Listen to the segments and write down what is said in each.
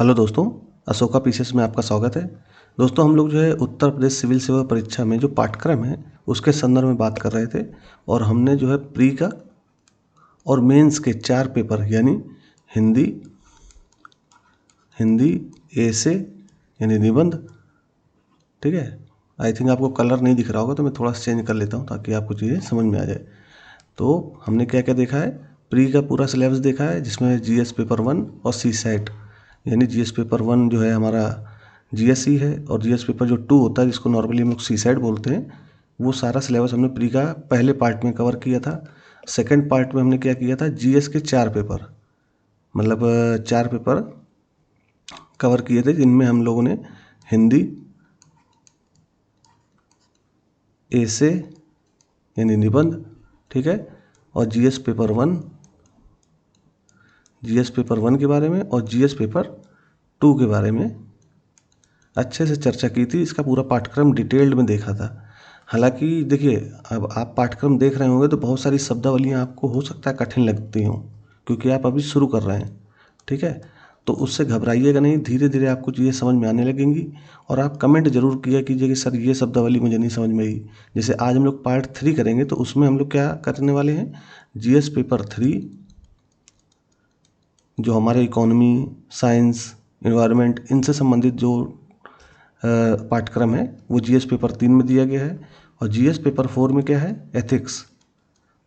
Hello दोस्तों, Ashoka PCS में आपका स्वागत है। दोस्तों, हम लोग जो है उत्तर प्रदेश सिविल सेवा परीक्षा में जो पाठ्यक्रम है उसके संदर्भ में बात कर रहे थे और हमने जो है प्री का और मेंस के 4 पेपर यानी हिंदी ऐसे यानी निबंध, ठीक है। आई थिंक आपको कलर नहीं दिख रहा होगा तो मैं थोड़ा सा चेंज कर लेता हूँ ताकि आपको चीज़ें समझ में आ जाए। तो हमने क्या क्या देखा है, प्री का पूरा सिलेबस देखा है जिसमें जीएस पेपर 1 और सी सेट यानी जीएस पेपर 1 जो है हमारा जीएस ही है और जीएस पेपर जो 2 होता है जिसको नॉर्मली हम लोग सी सेट बोलते हैं, वो सारा सिलेबस हमने प्री का पहले पार्ट में कवर किया था। सेकंड पार्ट में हमने क्या किया था, जीएस के 4 पेपर मतलब 4 पेपर कवर किए थे जिनमें हम लोगों ने हिंदी ऐसे यानी निबंध, ठीक है, और जीएस पेपर 1 के बारे में और जीएस पेपर 2 के बारे में अच्छे से चर्चा की थी। इसका पूरा पाठ्यक्रम डिटेल्ड में देखा था। हालांकि देखिए, अब आप पाठ्यक्रम देख रहे होंगे तो बहुत सारी शब्दावलियाँ आपको हो सकता है कठिन लगती हों क्योंकि आप अभी शुरू कर रहे हैं, ठीक है। तो उससे घबराइएगा नहीं, धीरे धीरे आपको चीज़ें समझ में आने लगेंगी। और आप कमेंट जरूर किया कीजिए कि सर ये शब्दावली मुझे नहीं समझ में आई। जैसे आज हम लोग पार्ट 3 करेंगे तो उसमें हम लोग क्या करने वाले हैं, जीएस पेपर 3 जो हमारे इकोनॉमी, साइंस, एनवायरनमेंट इनसे संबंधित जो पाठ्यक्रम है वो जीएस पेपर 3 में दिया गया है और जीएस पेपर 4 में क्या है, एथिक्स।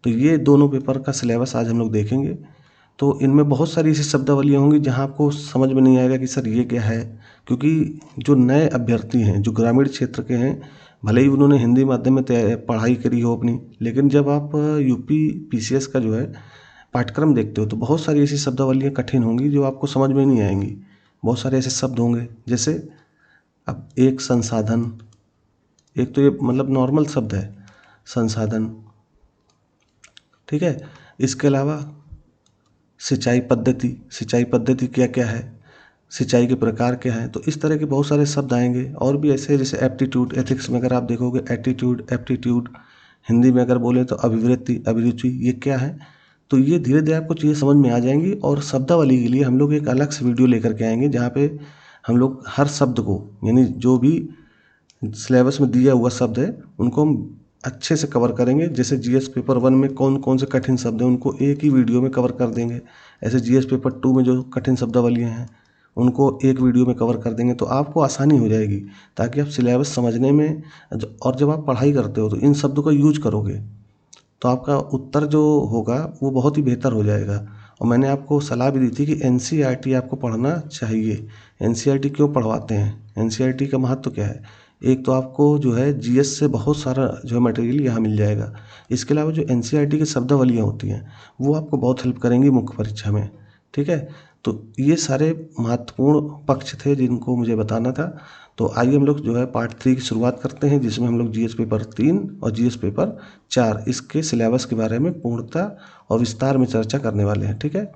तो ये दोनों पेपर का सिलेबस आज हम लोग देखेंगे। तो इनमें बहुत सारी ऐसी शब्दावलियाँ होंगी जहाँ आपको समझ में नहीं आएगा कि सर ये क्या है, क्योंकि जो नए अभ्यर्थी हैं जो ग्रामीण क्षेत्र के हैं, भले ही उन्होंने हिंदी माध्यम में पढ़ाई करी हो अपनी, लेकिन जब आप यूपी पीसीएस का जो है पाठ्यक्रम देखते हो तो बहुत सारी ऐसी शब्दावलियाँ कठिन होंगी जो आपको समझ में नहीं आएंगी। बहुत सारे ऐसे शब्द होंगे जैसे अब एक संसाधन, एक तो ये मतलब नॉर्मल शब्द है संसाधन, ठीक है। इसके अलावा सिंचाई पद्धति क्या क्या है, सिंचाई के प्रकार क्या हैं, तो इस तरह के बहुत सारे शब्द आएंगे। और भी ऐसे जैसे एप्टीट्यूड, एथिक्स में अगर आप देखोगे एप्टीट्यूड, हिंदी में अगर बोले तो अभिवृत्ति, अभिरुचि, ये क्या है। तो ये धीरे धीरे आपको चीज़ें समझ में आ जाएंगी। और शब्दावली के लिए हम लोग एक अलग से वीडियो लेकर के आएंगे जहाँ पे हम लोग हर शब्द को यानी जो भी सिलेबस में दिया हुआ शब्द है उनको हम अच्छे से कवर करेंगे। जैसे जीएस पेपर 1 में कौन कौन से कठिन शब्द हैं उनको एक ही वीडियो में कवर कर देंगे, ऐसे जीएस पेपर 2 में जो कठिन शब्दावलियाँ हैं उनको एक वीडियो में कवर कर देंगे। तो आपको आसानी हो जाएगी ताकि आप सिलेबस समझने में और जब आप पढ़ाई करते हो तो इन शब्दों का यूज करोगे तो आपका उत्तर जो होगा वो बहुत ही बेहतर हो जाएगा। और मैंने आपको सलाह भी दी थी कि एनसीईआरटी आपको पढ़ना चाहिए। एनसीईआरटी क्यों पढ़वाते हैं, एनसीईआरटी का महत्व क्या है। एक तो आपको जो है जीएस से बहुत सारा जो है मटेरियल यहाँ मिल जाएगा। इसके अलावा जो एनसीईआरटी की शब्दावलियाँ होती हैं वो आपको बहुत हेल्प करेंगी मुख्य परीक्षा में, ठीक है। तो ये सारे महत्वपूर्ण पक्ष थे जिनको मुझे बताना था। तो आइए हम लोग जो है पार्ट 3 की शुरुआत करते हैं जिसमें हम लोग जीएस पेपर 3 और जीएस पेपर 4 इसके सिलेबस के बारे में पूर्णतः और विस्तार में चर्चा करने वाले हैं, ठीक है।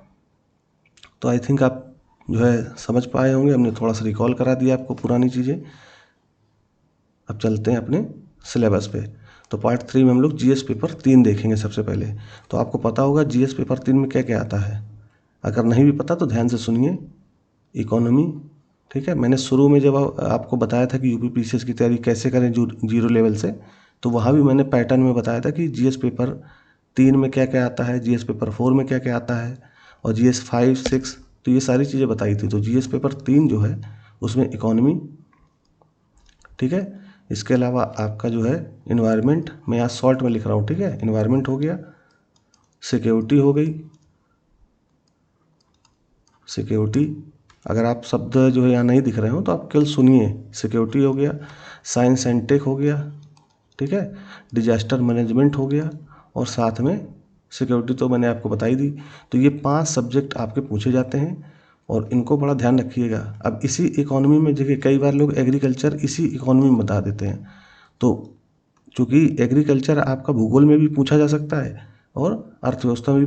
तो आई थिंक आप जो है समझ पाए होंगे, हमने थोड़ा सा रिकॉल करा दिया आपको पुरानी चीज़ें। अब चलते हैं अपने सिलेबस पे। तो पार्ट 3 में हम लोग जीएस पेपर 3 देखेंगे सबसे पहले। तो आपको पता होगा जीएस पेपर 3 में क्या क्या आता है, अगर नहीं भी पता तो ध्यान से सुनिए। इकोनॉमी, ठीक है। मैंने शुरू में जब आपको बताया था कि यूपी पीसीएस की तैयारी कैसे करें जीरो लेवल से, तो वहाँ भी मैंने पैटर्न में बताया था कि जीएस पेपर 3 में क्या क्या आता है, जीएस पेपर 4 में क्या क्या आता है और जीएस 5, 6, तो ये सारी चीज़ें बताई थी। तो जीएस पेपर 3 जो है उसमें इकोनॉमी, ठीक है। इसके अलावा आपका जो है इन्वायरमेंट, मैं यहाँ शॉर्ट में लिख रहा हूँ, ठीक है। इन्वायरमेंट हो गया, सिक्योरिटी हो गई, सिक्योरिटी, अगर आप शब्द जो है यहाँ नहीं दिख रहे हो तो आप केवल सुनिए। सिक्योरिटी हो गया, साइंस एंड टेक हो गया, ठीक है, डिजास्टर मैनेजमेंट हो गया और साथ में सिक्योरिटी तो मैंने आपको बताई दी। तो ये 5 सब्जेक्ट आपके पूछे जाते हैं और इनको बड़ा ध्यान रखिएगा। अब इसी इकोनॉमी में देखिए कई बार लोग एग्रीकल्चर इसी इकोनॉमी में बता देते हैं। तो चूँकि एग्रीकल्चर आपका भूगोल में भी पूछा जा सकता है और अर्थव्यवस्था में भी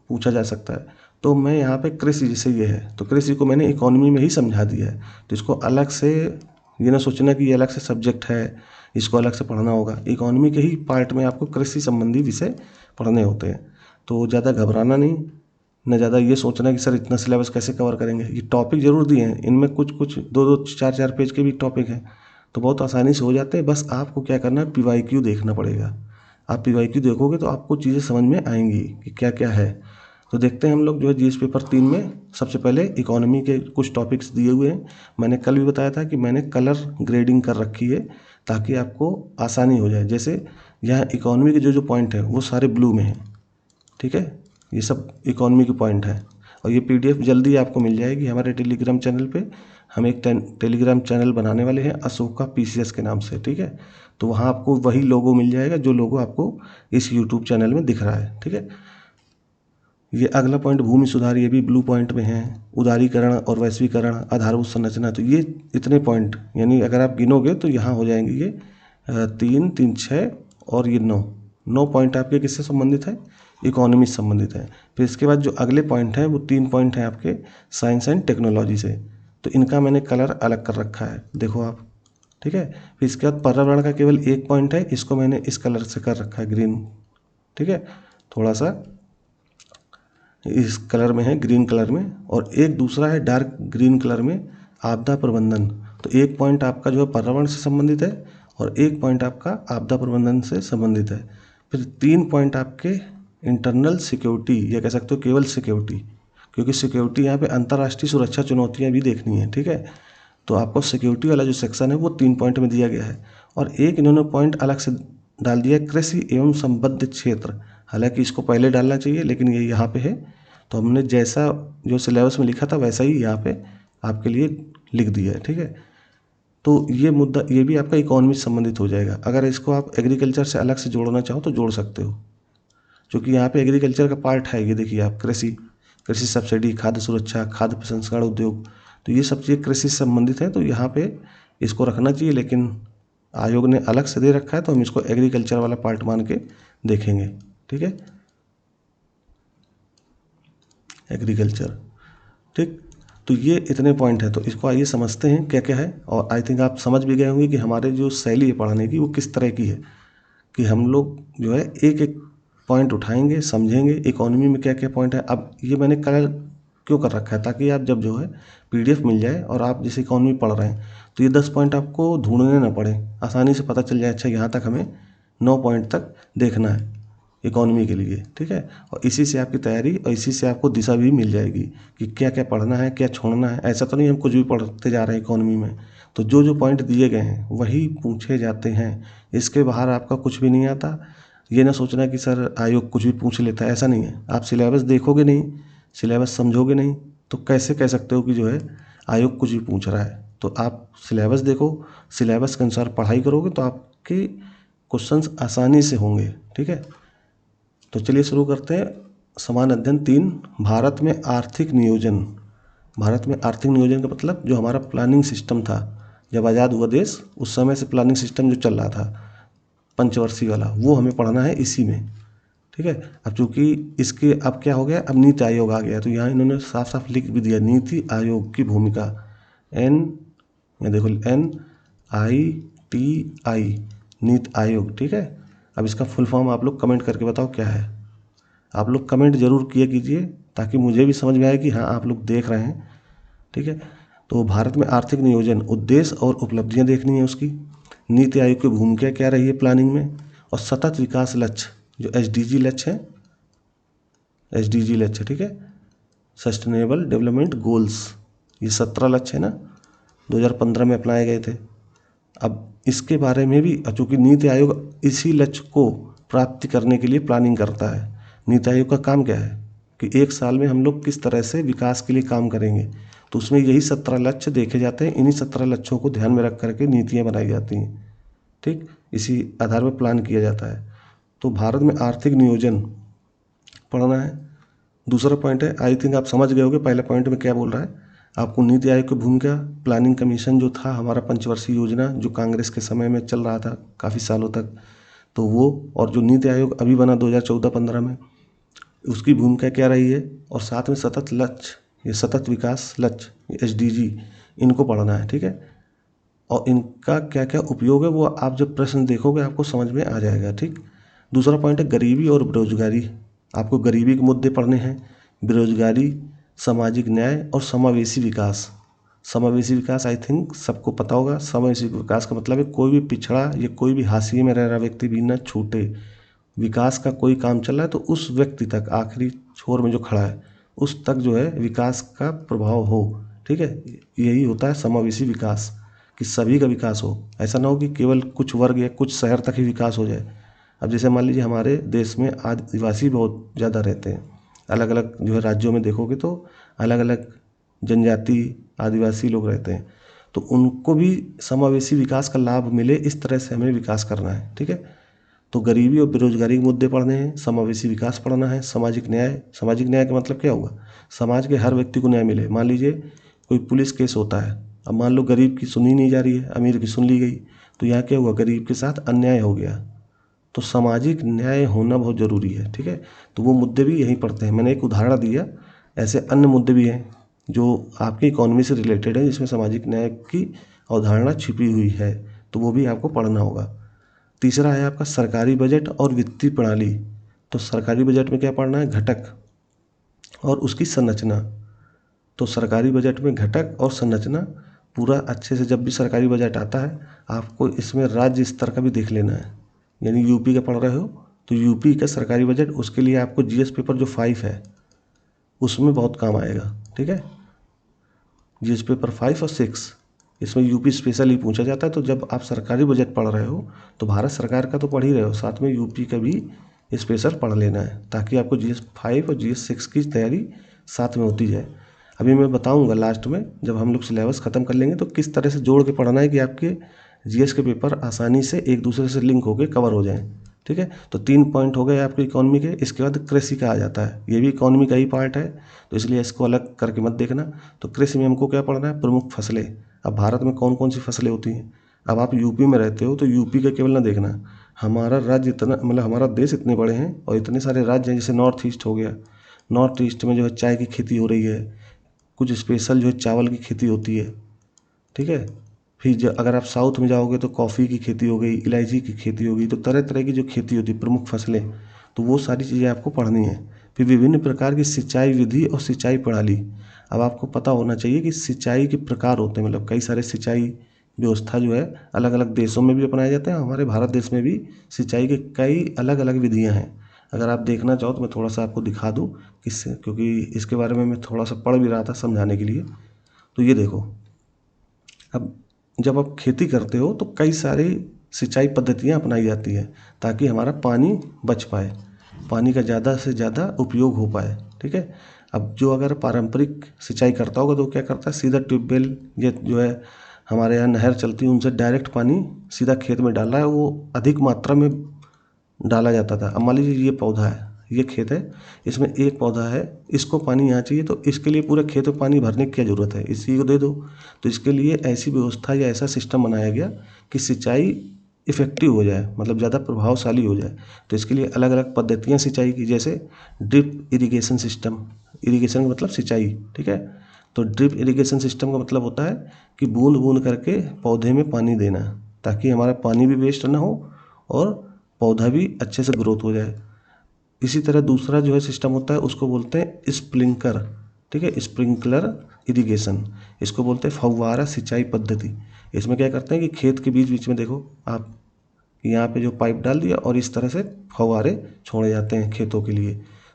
पूछा जा सकता है। तो मैं यहाँ पे कृषि, जैसे ये है तो कृषि को मैंने इकोनॉमी में ही समझा दिया है। तो इसको अलग से ये ना सोचना कि ये अलग से सब्जेक्ट है, इसको अलग से पढ़ना होगा। इकोनॉमी के ही पार्ट में आपको कृषि संबंधी विषय पढ़ने होते हैं। तो ज़्यादा घबराना नहीं, न ज़्यादा ये सोचना कि सर इतना सिलेबस कैसे कवर करेंगे। ये टॉपिक ज़रूर दिए हैं, इनमें कुछ कुछ 2-2 4-4 पेज के भी टॉपिक हैं, तो बहुत आसानी से हो जाते हैं। बस आपको क्या करना है, PYQ देखना पड़ेगा। आप PYQ देखोगे तो आपको चीज़ें समझ में आएंगी कि क्या क्या है। तो देखते हैं हम लोग जो है जीएस पेपर 3 में सबसे पहले इकोनॉमी के कुछ टॉपिक्स दिए हुए हैं। मैंने कल भी बताया था कि मैंने कलर ग्रेडिंग कर रखी है ताकि आपको आसानी हो जाए। जैसे यहाँ इकोनॉमी के जो पॉइंट है वो सारे ब्लू में हैं, ठीक है, ये सब इकोनॉमी के पॉइंट है। और ये PDF जल्दी आपको मिल जाएगी हमारे टेलीग्राम चैनल पे। हम एक टेलीग्राम चैनल बनाने वाले हैं अशोका PCS के नाम से, ठीक है। तो वहाँ आपको वही लोगो मिल जाएगा जो लोगो आपको इस यूट्यूब चैनल में दिख रहा है, ठीक है। ये अगला पॉइंट भूमि सुधार, ये भी ब्लू पॉइंट में है। उदारीकरण और वैश्वीकरण, आधारभूत संरचना, तो ये इतने पॉइंट, यानी अगर आप गिनोगे तो यहाँ हो जाएंगे ये 3, 3, 6 और ये 9 पॉइंट आपके किससे संबंधित है, इकोनॉमी से संबंधित है। फिर इसके बाद जो अगले पॉइंट हैं वो 3 पॉइंट हैं आपके साइंस एंड टेक्नोलॉजी से, तो इनका मैंने कलर अलग कर रखा है, देखो आप, ठीक है। फिर इसके बाद पर्यावरण का केवल 1 पॉइंट है, इसको मैंने इस कलर से कर रखा है, ग्रीन, ठीक है, थोड़ा सा इस कलर में है, ग्रीन कलर में। और एक दूसरा है डार्क ग्रीन कलर में, आपदा प्रबंधन। तो 1 पॉइंट आपका जो है पर्यावरण से संबंधित है और 1 पॉइंट आपका आपदा प्रबंधन से संबंधित है। फिर 3 पॉइंट आपके इंटरनल सिक्योरिटी, या कह सकते हो केवल सिक्योरिटी, क्योंकि सिक्योरिटी यहाँ पे अंतर्राष्ट्रीय सुरक्षा चुनौतियाँ भी देखनी है, ठीक है। तो आपको सिक्योरिटी वाला जो सेक्शन है वो 3 पॉइंट में दिया गया है। और एक इन्होंने पॉइंट अलग से डाल दिया है, कृषि एवं संबद्ध क्षेत्र। हालांकि इसको पहले डालना चाहिए लेकिन ये यहाँ पे है, तो हमने जैसा जो सिलेबस में लिखा था वैसा ही यहाँ पे आपके लिए लिख दिया है, ठीक है। तो ये मुद्दा, ये भी आपका इकोनॉमी से संबंधित हो जाएगा। अगर इसको आप एग्रीकल्चर से अलग से जोड़ना चाहो तो जोड़ सकते हो, क्योंकि यहाँ पे एग्रीकल्चर का पार्ट है। ये देखिए आप, कृषि सब्सिडी, खाद्य सुरक्षा, खाद्य प्रसंस्करण उद्योग, तो ये सब चीज़ें कृषि से संबंधित है, तो यहाँ पे इसको रखना चाहिए। लेकिन आयोग ने अलग से दे रखा है तो हम इसको एग्रीकल्चर वाला पार्ट मान के देखेंगे, ठीक है, एग्रीकल्चर, ठीक। तो ये इतने पॉइंट है, तो इसको आइए समझते हैं क्या क्या है। और आई थिंक आप समझ भी गए होंगे कि हमारे जो शैली है पढ़ाने की वो किस तरह की है, कि हम लोग जो है एक एक पॉइंट उठाएंगे, समझेंगे इकोनॉमी में क्या क्या पॉइंट है। अब ये मैंने कलर क्यों कर रखा है, ताकि आप जब जो है PDF मिल जाए और आप जैसे इकोनॉमी पढ़ रहे हैं तो ये 10 पॉइंट आपको ढूंढने ना पड़े, आसानी से पता चल जाए, अच्छा यहाँ तक हमें 9 पॉइंट तक देखना है इकोनॉमी के लिए, ठीक है। और इसी से आपकी तैयारी और इसी से आपको दिशा भी मिल जाएगी कि क्या क्या पढ़ना है, क्या छोड़ना है। ऐसा तो नहीं हम कुछ भी पढ़ते जा रहे हैं इकोनॉमी में, तो जो जो पॉइंट दिए गए हैं वही पूछे जाते हैं, इसके बाहर आपका कुछ भी नहीं आता। ये ना सोचना कि सर आयोग कुछ भी पूछ लेता है, ऐसा नहीं है। आप सिलेबस देखोगे नहीं, सिलेबस समझोगे नहीं, तो कैसे कह सकते हो कि जो है आयोग कुछ भी पूछ रहा है। तो आप सिलेबस देखो, सिलेबस के अनुसार पढ़ाई करोगे तो आपके क्वेश्चंस आसानी से होंगे, ठीक है। तो चलिए शुरू करते हैं। समान अध्ययन 3, भारत में आर्थिक नियोजन। भारत में आर्थिक नियोजन का मतलब जो हमारा प्लानिंग सिस्टम था जब आज़ाद हुआ देश, उस समय से प्लानिंग सिस्टम जो चल रहा था पंचवर्षीय वाला, वो हमें पढ़ना है इसी में, ठीक है। अब चूँकि इसके अब क्या हो गया, अब नीति आयोग आ गया, तो यहाँ इन्होंने साफ साफ लिख भी दिया नीति आयोग की भूमिका, ये देखो NITI, नीति आयोग, ठीक है। अब इसका फुल फॉर्म आप लोग कमेंट करके बताओ क्या है। आप लोग कमेंट जरूर किया कीजिए ताकि मुझे भी समझ में आए कि हाँ आप लोग देख रहे हैं, ठीक है। तो भारत में आर्थिक नियोजन, उद्देश्य और उपलब्धियां देखनी है उसकी, नीति आयोग की भूमिका क्या रही है प्लानिंग में, और सतत विकास लक्ष्य जो SDG लक्ष्य है, SDG लक्ष्य, ठीक है, सस्टेनेबल डेवलपमेंट गोल्स, ये 17 लक्ष्य है ना, 2015 में अपनाए गए थे। अब इसके बारे में भी, चूँकि नीति आयोग इसी लक्ष्य को प्राप्ति करने के लिए प्लानिंग करता है। नीति आयोग का काम क्या है कि 1 साल में हम लोग किस तरह से विकास के लिए काम करेंगे, तो उसमें यही 17 लक्ष्य देखे जाते हैं। इन्हीं 17 लक्ष्यों को ध्यान में रख करके नीतियाँ बनाई जाती हैं, ठीक, इसी आधार पर प्लान किया जाता है। तो भारत में आर्थिक नियोजन पढ़ना है। दूसरा पॉइंट है, आई थिंक आप समझ गए होंगे पहले पॉइंट में क्या बोल रहा है आपको, नीति आयोग की भूमिका, प्लानिंग कमीशन जो था हमारा पंचवर्षीय योजना जो कांग्रेस के समय में चल रहा था काफ़ी सालों तक, तो वो, और जो नीति आयोग अभी बना 2014-15 में, उसकी भूमिका क्या रही है, और साथ में सतत लक्ष्य, ये सतत विकास लक्ष्य SDG, इनको पढ़ना है, ठीक है। और इनका क्या क्या उपयोग है वो आप जब प्रश्न देखोगे आपको समझ में आ जाएगा, ठीक। दूसरा पॉइंट है गरीबी और बेरोजगारी, आपको गरीबी के मुद्दे पढ़ने हैं बेरोजगारी, सामाजिक न्याय और समावेशी विकास। समावेशी विकास आई थिंक सबको पता होगा। समावेशी विकास का मतलब है कोई भी पिछड़ा या कोई भी हाशिए में रह रहा व्यक्ति भी न छूटे। विकास का कोई काम चल रहा है तो उस व्यक्ति तक, आखिरी छोर में जो खड़ा है उस तक जो है विकास का प्रभाव हो। ठीक है, यही होता है समावेशी विकास, कि सभी का विकास हो। ऐसा ना हो कि केवल कुछ वर्ग या कुछ शहर तक ही विकास हो जाए। अब जैसे मान लीजिए हमारे देश में आदिवासी बहुत ज़्यादा रहते हैं। अलग अलग जो है राज्यों में देखोगे तो अलग अलग जनजाति आदिवासी लोग रहते हैं, तो उनको भी समावेशी विकास का लाभ मिले, इस तरह से हमें विकास करना है। ठीक है, तो गरीबी और बेरोजगारी के मुद्दे पढ़ने हैं, समावेशी विकास पढ़ना है, सामाजिक न्याय। सामाजिक न्याय का मतलब क्या हुआ? समाज के हर व्यक्ति को न्याय मिले। मान लीजिए कोई पुलिस केस होता है, अब मान लो गरीब की सुनी नहीं जा रही है, अमीर की सुन ली गई, तो यहाँ क्या हुआ? गरीब के साथ अन्याय हो गया। तो सामाजिक न्याय होना बहुत ज़रूरी है। ठीक है, तो वो मुद्दे भी यहीं पढ़ते हैं। मैंने एक उदाहरण दिया, ऐसे अन्य मुद्दे भी हैं जो आपकी इकोनॉमी से रिलेटेड है, जिसमें सामाजिक न्याय की अवधारणा छिपी हुई है, तो वो भी आपको पढ़ना होगा। तीसरा है आपका सरकारी बजट और वित्तीय प्रणाली। तो सरकारी बजट में क्या पढ़ना है? घटक और उसकी संरचना। तो सरकारी बजट में घटक और संरचना पूरा अच्छे से, जब भी सरकारी बजट आता है आपको इसमें राज्य स्तर का भी देख लेना है। यानी यूपी का पढ़ रहे हो तो यूपी का सरकारी बजट, उसके लिए आपको जीएस पेपर जो 5 है उसमें बहुत काम आएगा। ठीक है, जीएस पेपर 5 और 6 इसमें यूपी स्पेशल ही पूछा जाता है। तो जब आप सरकारी बजट पढ़ रहे हो तो भारत सरकार का तो पढ़ ही रहे हो, साथ में यूपी का भी स्पेशल पढ़ लेना है, ताकि आपको जीएस 5 और जीएस 6 की तैयारी साथ में होती जाए। अभी मैं बताऊंगा लास्ट में, जब हम लोग सिलेबस ख़त्म कर लेंगे तो किस तरह से जोड़ के पढ़ना है कि आपके जीएस के पेपर आसानी से एक दूसरे से लिंक होकर कवर हो जाएं। ठीक है, तो 3 पॉइंट हो गए आपके इकोनॉमी के। इसके बाद कृषि का आ जाता है, ये भी इकोनॉमी का ही पार्ट है, तो इसलिए इसको अलग करके मत देखना। तो कृषि में हमको क्या पढ़ना है? प्रमुख फसलें। अब भारत में कौन कौन सी फसलें होती हैं? अब आप यूपी में रहते हो तो यूपी का केवल ना देखना, हमारा राज्य इतना, मतलब हमारा देश इतने बड़े हैं और इतने सारे राज्य हैं। जैसे नॉर्थ ईस्ट हो गया, नॉर्थ ईस्ट में जो है चाय की खेती हो रही है, कुछ स्पेशल जो है चावल की खेती होती है। ठीक है, फिर अगर आप साउथ में जाओगे तो कॉफ़ी की खेती हो गई, इलायची की खेती हो गई, तो तरह तरह की जो खेती होती है, प्रमुख फसलें, तो वो सारी चीज़ें आपको पढ़नी है। फिर विभिन्न प्रकार की सिंचाई विधि और सिंचाई प्रणाली। अब आपको पता होना चाहिए कि सिंचाई के प्रकार होते हैं, मतलब कई सारे सिंचाई व्यवस्था जो है अलग अलग देशों में भी अपनाए जाते हैं, हमारे भारत देश में भी सिंचाई के कई अलग अलग विधियाँ हैं। अगर आप देखना चाहो तो मैं थोड़ा सा आपको दिखा दूँ किससे, क्योंकि इसके बारे में मैं थोड़ा सा पढ़ भी रहा था समझाने के लिए। तो ये देखो, अब जब आप खेती करते हो तो कई सारी सिंचाई पद्धतियाँ अपनाई जाती हैं ताकि हमारा पानी बच पाए, पानी का ज़्यादा से ज़्यादा उपयोग हो पाए। ठीक है, अब जो अगर पारंपरिक सिंचाई करता होगा तो क्या करता है? सीधा ट्यूबवेल, ये जो है हमारे यहाँ नहर चलती है, उनसे डायरेक्ट पानी सीधा खेत में डाल रहा है, वो अधिक मात्रा में डाला जाता था। अब मान लीजिए ये पौधा है, ये खेत है, इसमें एक पौधा है, इसको पानी यहाँ चाहिए, तो इसके लिए पूरे खेत में पानी भरने की क्या ज़रूरत है? इसी को दे दो। तो इसके लिए ऐसी व्यवस्था या ऐसा सिस्टम बनाया गया कि सिंचाई इफ़ेक्टिव हो जाए, मतलब ज़्यादा प्रभावशाली हो जाए। तो इसके लिए अलग अलग पद्धतियाँ सिंचाई की, जैसे ड्रिप इरिगेशन सिस्टम। इरिगेशन का मतलब सिंचाई। ठीक है, तो ड्रिप इरिगेशन सिस्टम का मतलब होता है कि बूंद बूंद करके पौधे में पानी देना, ताकि हमारा पानी भी वेस्ट ना हो और पौधा भी अच्छे से ग्रोथ हो जाए। इसी तरह दूसरा जो है सिस्टम होता है, उसको बोलते हैं स्प्रिंकलर। ठीक है, स्प्रिंकलर इरिगेशन, इसको बोलते हैं फव्वारा सिंचाई पद्धति। इसमें क्या करते हैं कि खेत के बीच बीच में देखो आप, यहाँ पे जो पाइप डाल दिया और इस तरह से फव्वारे छोड़े जाते हैं खेतों के लिए।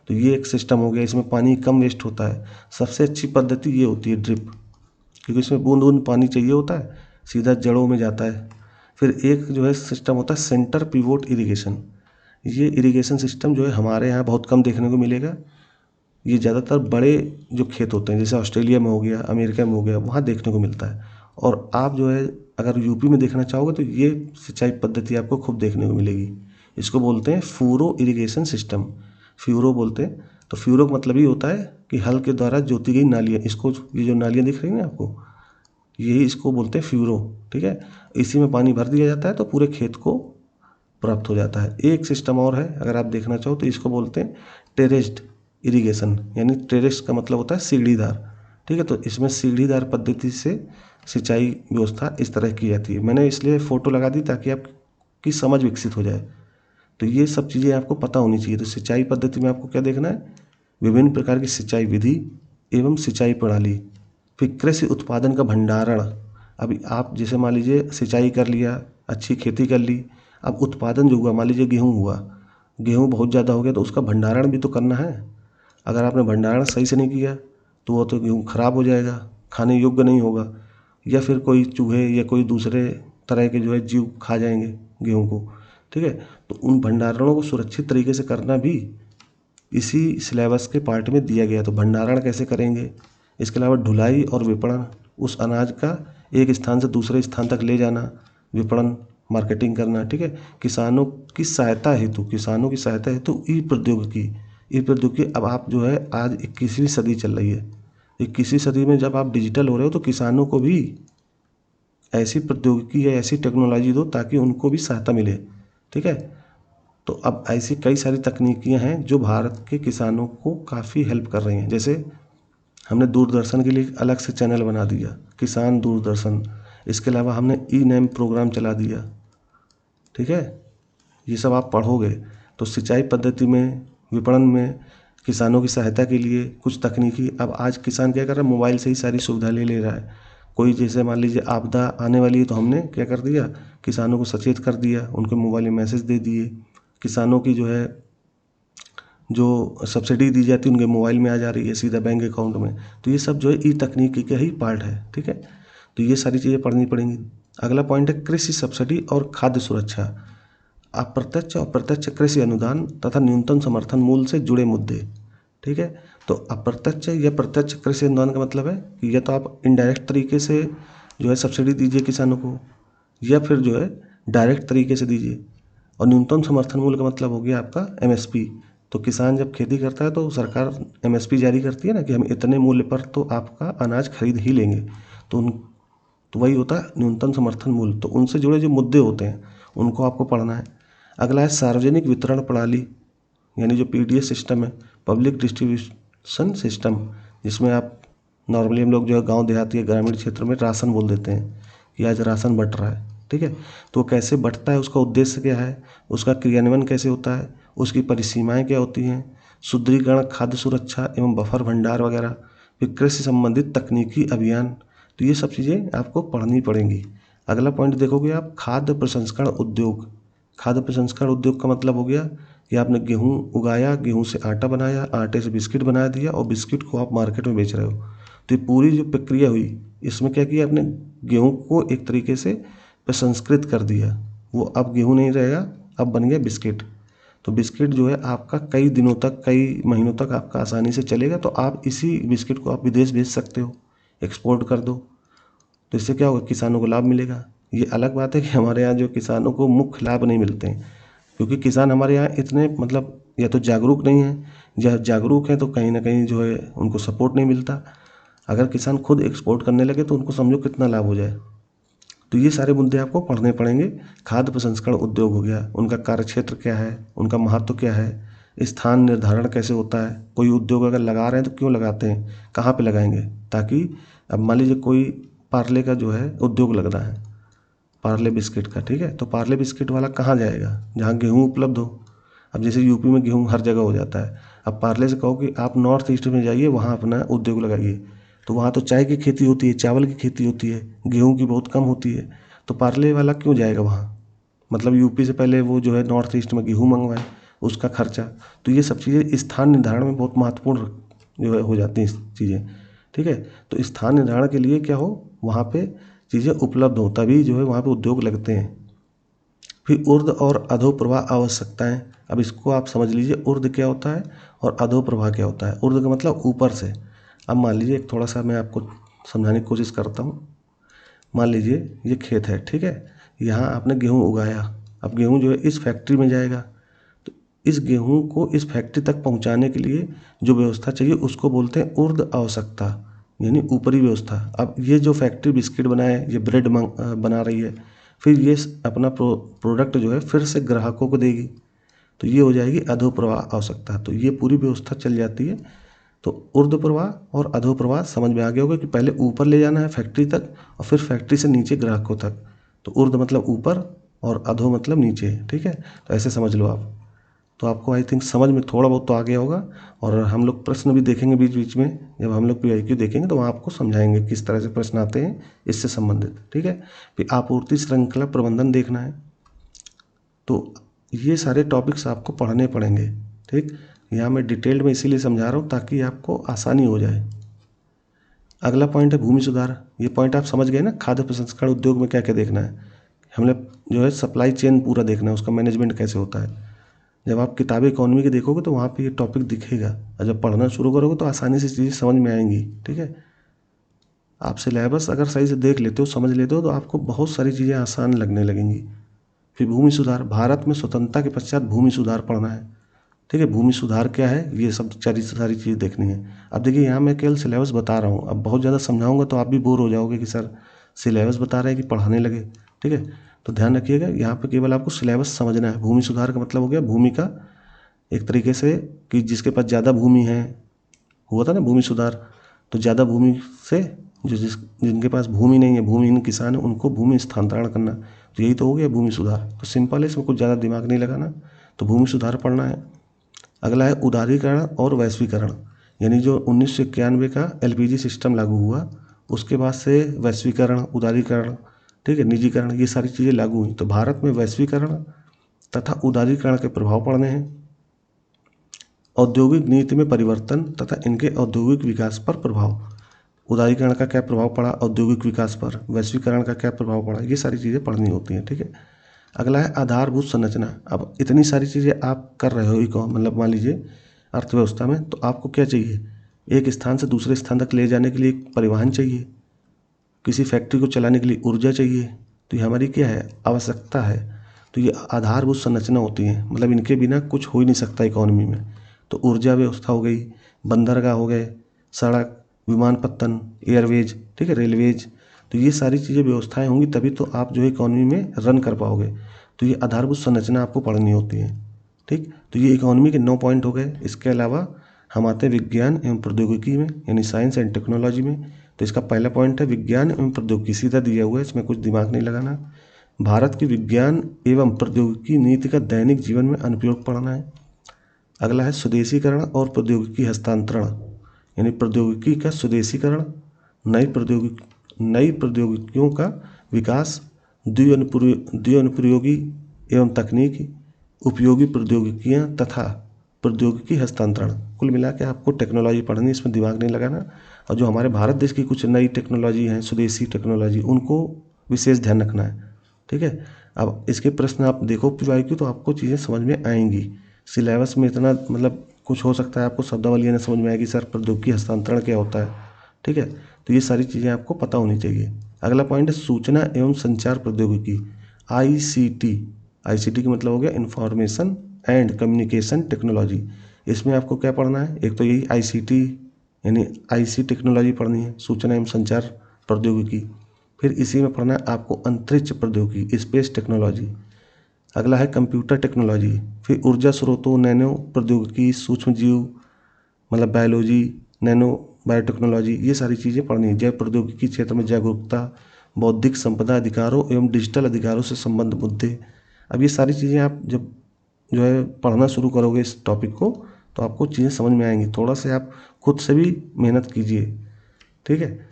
तो ये एक सिस्टम हो गया, इसमें पानी कम वेस्ट होता है। सबसे अच्छी पद्धति ये होती है ड्रिप, क्योंकि इसमें बूंद बूंद पानी चाहिए होता है, सीधा जड़ों में जाता है। फिर एक जो है सिस्टम होता है सेंटर पिवोट इरिगेशन। ये इरिगेशन सिस्टम जो है हमारे यहाँ बहुत कम देखने को मिलेगा। ये ज़्यादातर बड़े जो खेत होते हैं, जैसे ऑस्ट्रेलिया में हो गया, अमेरिका में हो गया, वहाँ देखने को मिलता है। और आप जो है अगर यूपी में देखना चाहोगे तो ये सिंचाई पद्धति आपको खूब देखने को मिलेगी। इसको बोलते हैं फ्यूरो इरिगेशन सिस्टम, फ्यूरो बोलते हैं। तो फ्यूरो का मतलब ये होता है कि हल के द्वारा जोती गई नालियाँ, इसको ये जो नालियाँ दिख रही हैं आपको, यही इसको बोलते हैं फ्यूरो। ठीक है, इसी में पानी भर दिया जाता है तो पूरे खेत को प्राप्त हो जाता है। एक सिस्टम और है, अगर आप देखना चाहो तो इसको बोलते हैं टेरेस्ड इरिगेशन, यानी टेरेस का मतलब होता है सीढ़ीदार। ठीक है, तो इसमें सीढ़ीदार पद्धति से सिंचाई व्यवस्था इस तरह की जाती है। मैंने इसलिए फ़ोटो लगा दी ताकि आपकी समझ विकसित हो जाए। तो ये सब चीज़ें आपको पता होनी चाहिए। तो सिंचाई पद्धति में आपको क्या देखना है? विभिन्न प्रकार की सिंचाई विधि एवं सिंचाई प्रणाली, फिर कृषि उत्पादन का भंडारण। अभी आप जैसे मान लीजिए सिंचाई कर लिया, अच्छी खेती कर ली, अब उत्पादन जो हुआ, मान लीजिए गेहूँ हुआ, गेहूँ बहुत ज़्यादा हो गया तो उसका भंडारण भी तो करना है। अगर आपने भंडारण सही से नहीं किया तो वो तो गेहूँ खराब हो जाएगा, खाने योग्य नहीं होगा, या फिर कोई चूहे या कोई दूसरे तरह के जो है जीव खा जाएंगे गेहूँ को। ठीक है, तो उन भंडारणों को सुरक्षित तरीके से करना भी इसी सिलेबस के पार्ट में दिया गया। तो भंडारण कैसे करेंगे, इसके अलावा ढुलाई और विपणन, उस अनाज का एक स्थान से दूसरे स्थान तक ले जाना, विपणन मार्केटिंग करना। ठीक है, किसानों की सहायता हेतु ई प्रौद्योगिकी। अब आप जो है आज 21वीं सदी चल रही है, 21वीं सदी में जब आप डिजिटल हो रहे हो तो किसानों को भी ऐसी प्रौद्योगिकी या ऐसी टेक्नोलॉजी दो ताकि उनको भी सहायता मिले। ठीक है, तो अब ऐसी कई सारी तकनीकियां हैं जो भारत के किसानों को काफ़ी हेल्प कर रही हैं। जैसे हमने दूरदर्शन के लिए अलग से चैनल बना दिया, किसान दूरदर्शन। इसके अलावा हमने ई नैम प्रोग्राम चला दिया। ठीक है, ये सब आप पढ़ोगे तो सिंचाई पद्धति में, विपणन में, किसानों की सहायता के लिए कुछ तकनीकी। अब आज किसान क्या कर रहा है, मोबाइल से ही सारी सुविधा ले ले रहा है। कोई जैसे मान लीजिए आपदा आने वाली है तो हमने क्या कर दिया, किसानों को सचेत कर दिया, उनके मोबाइल में मैसेज दे दिए। किसानों की जो है जो सब्सिडी दी जाती है उनके मोबाइल में आ जा रही है सीधा बैंक अकाउंट में। तो ये सब जो है ई तकनीकी का ही पार्ट है। ठीक है, तो ये सारी चीज़ें पढ़नी पड़ेंगी। अगला पॉइंट है कृषि सब्सिडी और खाद्य सुरक्षा। अप्रत्यक्ष और प्रत्यक्ष कृषि अनुदान तथा न्यूनतम समर्थन मूल्य से जुड़े मुद्दे। ठीक है, तो अप्रत्यक्ष या प्रत्यक्ष कृषि अनुदान का मतलब है कि या तो आप इनडायरेक्ट तरीके से जो है सब्सिडी दीजिए किसानों को, या फिर जो है डायरेक्ट तरीके से दीजिए। और न्यूनतम समर्थन मूल्य का मतलब हो गया आपका एमएसपी। तो किसान जब खेती करता है तो सरकार एमएसपी जारी करती है ना कि हम इतने मूल्य पर तो आपका अनाज खरीद ही लेंगे। तो वही होता है न्यूनतम समर्थन मूल्य। तो उनसे जुड़े जो मुद्दे होते हैं उनको आपको पढ़ना है। अगला है सार्वजनिक वितरण प्रणाली, यानी जो पीडीएस सिस्टम है, पब्लिक डिस्ट्रीब्यूशन सिस्टम, जिसमें आप नॉर्मली हम लोग जो है गांव देहाती या ग्रामीण क्षेत्र में राशन बोल देते हैं कि आज राशन बंट रहा है। ठीक है, तो कैसे बंटता है, उसका उद्देश्य क्या है, उसका क्रियान्वयन कैसे होता है, उसकी परिसीमाएं क्या होती हैं, सुदृढ़ीकरण, खाद्य सुरक्षा एवं बफर भंडार वगैरह, फिर कृषि संबंधित तकनीकी अभियान। तो ये सब चीज़ें आपको पढ़नी पड़ेंगी। अगला पॉइंट देखोगे आप, खाद्य प्रसंस्करण उद्योग। खाद्य प्रसंस्करण उद्योग का मतलब हो गया कि आपने गेहूँ उगाया, गेहूँ से आटा बनाया, आटे से बिस्किट बना दिया और बिस्किट को आप मार्केट में बेच रहे हो। तो ये पूरी जो प्रक्रिया हुई, इसमें क्या किया आपने, गेहूँ को एक तरीके से प्रसंस्कृत कर दिया। वो अब गेहूँ नहीं रहेगा, अब बन गया बिस्किट। तो बिस्किट जो है आपका कई दिनों तक, कई महीनों तक आपका आसानी से चलेगा। तो आप इसी बिस्किट को आप विदेश भेज सकते हो, एक्सपोर्ट कर दो। तो इससे क्या होगा, किसानों को लाभ मिलेगा। ये अलग बात है कि हमारे यहाँ जो किसानों को मुख्य लाभ नहीं मिलते हैं, क्योंकि किसान हमारे यहाँ इतने मतलब या तो जागरूक नहीं है, या जागरूक हैं तो कहीं ना कहीं जो है उनको सपोर्ट नहीं मिलता। अगर किसान खुद एक्सपोर्ट करने लगे तो उनको समझो कितना लाभ हो जाए। तो ये सारे मुद्दे आपको पढ़ने पड़ेंगे। खाद्य प्रसंस्करण उद्योग हो गया, उनका कार्यक्षेत्र क्या है, उनका महत्व क्या है, स्थान निर्धारण कैसे होता है, कोई उद्योग अगर लगा रहे हैं तो क्यों लगाते हैं, कहाँ पे लगाएंगे, ताकि अब मान लीजिए कोई पार्ले का जो है उद्योग लग रहा है, पार्ले बिस्किट का। ठीक है, तो पार्ले बिस्किट वाला कहाँ जाएगा, जहाँ गेहूँ उपलब्ध हो। अब जैसे यूपी में गेहूँ हर जगह हो जाता है, अब पार्ले से कहो कि आप नॉर्थ ईस्ट में जाइए, वहाँ अपना उद्योग लगाइए, तो वहाँ तो चाय की खेती होती है, चावल की खेती होती है, गेहूँ की बहुत कम होती है। तो पार्ले वाला क्यों जाएगा वहाँ, मतलब यूपी से पहले वो जो है नॉर्थ ईस्ट में गेहूँ मंगवाए, उसका खर्चा। तो ये सब चीज़ें स्थान निर्धारण में बहुत महत्वपूर्ण जो है हो जाती हैं चीज़ें। ठीक है, तो स्थान निर्धारण के लिए क्या हो, वहाँ पे चीज़ें उपलब्ध हो, तभी जो है वहाँ पे उद्योग लगते हैं। फिर ऊर्ध्व और अधोप्रवाह आवश्यकताएं। अब इसको आप समझ लीजिए, ऊर्ध्व क्या होता है और अधोप्रवाह क्या होता है। ऊर्ध्व का मतलब ऊपर से। अब मान लीजिए एक थोड़ा सा मैं आपको समझाने की कोशिश करता हूँ। मान लीजिए ये खेत है, ठीक है, यहाँ आपने गेहूँ उगाया। अब गेहूँ जो है इस फैक्ट्री में जाएगा, तो इस गेहूँ को इस फैक्ट्री तक पहुँचाने के लिए जो व्यवस्था चाहिए उसको बोलते हैं ऊर्ध्व आवश्यकता, यानी ऊपरी व्यवस्था। अब ये जो फैक्ट्री बिस्किट बनाए, ये ब्रेड बना रही है, फिर ये अपना प्रोडक्ट जो है फिर से ग्राहकों को देगी, तो ये हो जाएगी अधोप्रवाह आवश्यकता। तो ये पूरी व्यवस्था चल जाती है। तो ऊर्ध्व प्रवाह और अधो प्रवाह समझ में आ गया होगा कि पहले ऊपर ले जाना है फैक्ट्री तक और फिर फैक्ट्री से नीचे ग्राहकों तक। तो ऊर्ध्व मतलब ऊपर और अधो मतलब नीचे। ठीक है, तो ऐसे समझ लो आप। तो आपको आई थिंक समझ में थोड़ा बहुत तो आ गया होगा। और हम लोग प्रश्न भी देखेंगे बीच बीच में, जब हम लोग PIQ देखेंगे तो वहाँ आपको समझाएंगे किस तरह से प्रश्न आते हैं इससे संबंधित, ठीक है। फिर आपूर्ति श्रृंखला प्रबंधन देखना है, तो ये सारे टॉपिक्स आपको पढ़ने पड़ेंगे, ठीक। यहाँ मैं डिटेल्ड में इसीलिए समझा रहा हूँ ताकि आपको आसानी हो जाए। अगला पॉइंट है भूमि सुधार। ये पॉइंट आप समझ गए ना, खाद्य प्रसंस्करण उद्योग में क्या क्या देखना है। हमने जो है सप्लाई चेन पूरा देखना है, उसका मैनेजमेंट कैसे होता है। जब आप किताबें इकोनॉमी की देखोगे तो वहाँ पे ये टॉपिक दिखेगा, और जब पढ़ना शुरू करोगे तो आसानी से चीज़ें समझ में आएंगी, ठीक है। आप सिलेबस अगर सही से देख लेते हो, समझ लेते हो, तो आपको बहुत सारी चीज़ें आसान लगने लगेंगी। फिर भूमि सुधार, भारत में स्वतंत्रता के पश्चात भूमि सुधार पढ़ना है, ठीक है। भूमि सुधार क्या है, ये सब सारी चीज़ें देखनी है। अब देखिए यहाँ मैं केवल सिलेबस बता रहा हूँ, अब बहुत ज़्यादा समझाऊंगा तो आप भी बोर हो जाओगे कि सर सिलेबस बता रहे हैं कि पढ़ाने लगे, ठीक है। तो ध्यान रखिएगा, यहाँ पे केवल आपको सिलेबस समझना है। भूमि सुधार का मतलब हो गया भूमि का एक तरीके से, कि जिसके पास ज़्यादा भूमि है, हुआ था ना भूमि सुधार, तो ज़्यादा भूमि से जिनके पास भूमि नहीं है, भूमिहीन किसान है, उनको भूमि स्थानांतरण करना, तो यही तो हो गया भूमि सुधार। तो सिंपल है, इसमें कुछ ज़्यादा दिमाग नहीं लगाना, तो भूमि सुधार पढ़ना है। अगला है उदारीकरण और वैश्वीकरण, यानी जो 1991 का LPG सिस्टम लागू हुआ, उसके बाद से वैश्वीकरण, उदारीकरण, ठीक है, निजीकरण, ये सारी चीज़ें लागू हुई। तो भारत में वैश्वीकरण तथा उदारीकरण के प्रभाव पड़ने हैं। औद्योगिक नीति में परिवर्तन तथा इनके औद्योगिक विकास पर प्रभाव। उदारीकरण का क्या प्रभाव पड़ा औद्योगिक विकास पर, वैश्वीकरण का क्या प्रभाव पड़ा, ये सारी चीज़ें पढ़नी होती हैं, ठीक है। अगला है आधारभूत संरचना। अब इतनी सारी चीज़ें आप कर रहे हो, मतलब मान लीजिए अर्थव्यवस्था में, तो आपको क्या चाहिए, एक स्थान से दूसरे स्थान तक ले जाने के लिए एक परिवहन चाहिए, किसी फैक्ट्री को चलाने के लिए ऊर्जा चाहिए। तो ये हमारी क्या है, आवश्यकता है। तो ये आधारभूत संरचना होती है, मतलब इनके बिना कुछ हो ही नहीं सकता इकोनॉमी में। तो ऊर्जा व्यवस्था हो गई, बंदरगाह हो गए, सड़क, विमानपत्तन, एयरवेज, ठीक है, रेलवेज, तो ये सारी चीज़ें व्यवस्थाएं होंगी तभी तो आप जो है इकोनॉमी में रन कर पाओगे। तो ये आधारभूत संरचना आपको पढ़नी होती है, ठीक। तो ये इकोनॉमी के 9 पॉइंट हो गए। इसके अलावा हम आते हैं विज्ञान एवं प्रौद्योगिकी में, यानी साइंस एंड टेक्नोलॉजी में। तो इसका पहला पॉइंट है विज्ञान एवं प्रौद्योगिकी, सीधा दिया हुआ है, इसमें कुछ दिमाग नहीं लगाना। भारत की विज्ञान एवं प्रौद्योगिकी नीति का दैनिक जीवन में अनुप्रयोग पढ़ना है। अगला है स्वदेशीकरण और प्रौद्योगिकी हस्तांतरण, यानी प्रौद्योगिकी का स्वदेशीकरण, नई प्रौद्योगिकियों का विकास, द्विअनुप्रयोगी एवं तकनीकी उपयोगी प्रौद्योगिकियां तथा प्रौद्योगिकी हस्तांतरण। कुल मिला के आपको टेक्नोलॉजी पढ़नी, इसमें दिमाग नहीं लगाना। और जो हमारे भारत देश की कुछ नई टेक्नोलॉजी हैं, स्वदेशी टेक्नोलॉजी, उनको विशेष ध्यान रखना है, ठीक है। अब इसके प्रश्न आप देखो PYQ, तो आपको चीज़ें समझ में आएंगी। सिलेबस में इतना मतलब कुछ हो सकता है आपको शब्दावली ना समझ में आएगी, सर प्रौद्योगिकी हस्तांतरण क्या होता है, ठीक है। तो ये सारी चीज़ें आपको पता होनी चाहिए। अगला पॉइंट है सूचना एवं संचार प्रौद्योगिकी, ICT का मतलब हो गया इंफॉर्मेशन एंड कम्युनिकेशन टेक्नोलॉजी। इसमें आपको क्या पढ़ना है, एक तो यही ICT यानी IC टेक्नोलॉजी पढ़नी है, सूचना एवं संचार प्रौद्योगिकी। फिर इसी में पढ़ना है आपको अंतरिक्ष प्रौद्योगिकी, स्पेस टेक्नोलॉजी। अगला है कंप्यूटर टेक्नोलॉजी। फिर ऊर्जा स्रोतों, नैनो प्रौद्योगिकी, सूक्ष्म जीव मतलब बायोलॉजी, नैनो बायोटेक्नोलॉजी, ये सारी चीज़ें पढ़नी है। जैव प्रौद्योगिकी क्षेत्र में जागरूकता, बौद्धिक संपदा अधिकारों एवं डिजिटल अधिकारों से संबंध मुद्दे। अब ये सारी चीज़ें आप जब जो है पढ़ना शुरू करोगे इस टॉपिक को, तो आपको चीज़ें समझ में आएंगी। थोड़ा सा आप खुद से भी मेहनत कीजिए, ठीक है।